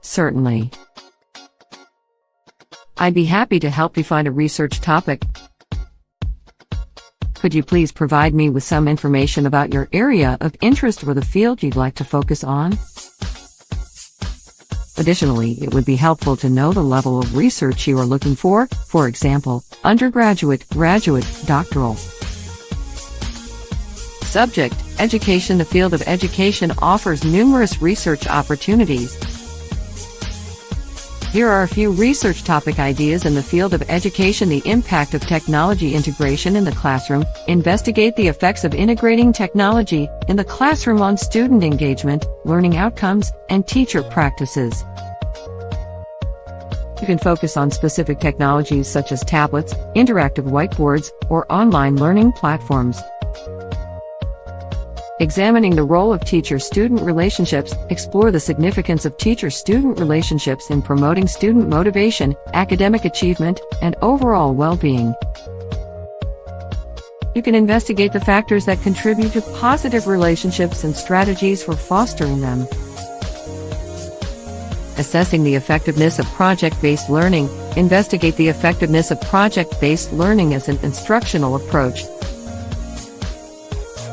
Certainly. I'd be happy to help you find a research topic. Could you please provide me with some information about your area of interest or the field you'd like to focus on? Additionally, it would be helpful to know the level of research you are looking for example, undergraduate, graduate, doctoral. Subject: education. The field of education offers numerous research opportunities. Here are a few research topic ideas in the field of education. The impact of technology integration in the classroom. Investigate the effects of integrating technology in the classroom on student engagement, learning outcomes, and teacher practices. You can focus on specific technologies such as tablets, interactive whiteboards, or online learning platforms. Examining the role of teacher-student relationships. Explore the significance of teacher-student relationships in promoting student motivation, academic achievement, and overall well-being. You can investigate the factors that contribute to positive relationships and strategies for fostering them. Assessing the effectiveness of project-based learning. Investigate the effectiveness of project-based learning as an instructional approach.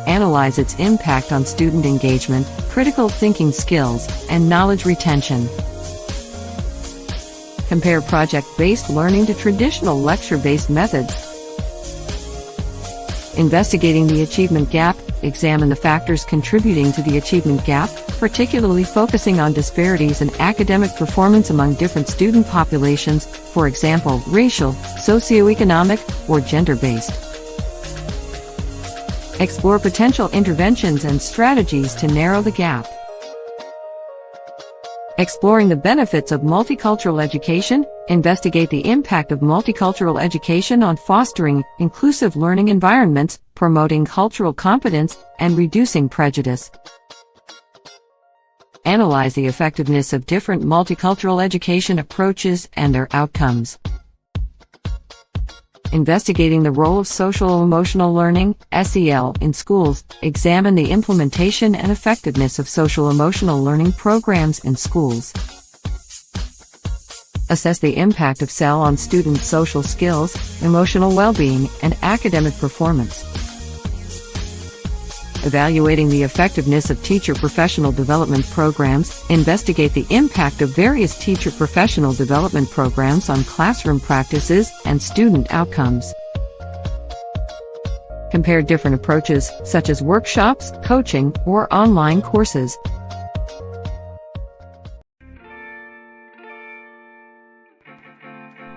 Analyze its impact on student engagement, critical thinking skills, and knowledge retention. Compare project-based learning to traditional lecture-based methods. Investigating the achievement gap. Examine the factors contributing to the achievement gap, particularly focusing on disparities in academic performance among different student populations, for example, racial, socioeconomic, or gender-based. Explore potential interventions and strategies to narrow the gap. Exploring the benefits of multicultural education. Investigate the impact of multicultural education on fostering inclusive learning environments, promoting cultural competence, and reducing prejudice. Analyze the effectiveness of different multicultural education approaches and their outcomes. Investigating the role of social-emotional learning, SEL, in schools. Examine the implementation and effectiveness of social-emotional learning programs in schools. Assess the impact of SEL on student social skills, emotional well-being, and academic performance. Evaluating the effectiveness of teacher professional development programs. Investigate the impact of various teacher professional development programs on classroom practices and student outcomes. Compare different approaches, such as workshops, coaching, or online courses.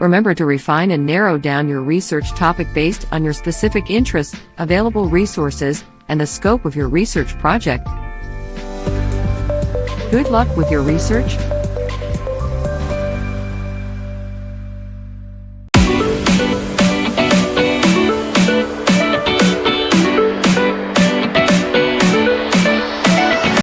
Remember to refine and narrow down your research topic based on your specific interests, available resources, and the scope of your research project. Good luck with your research.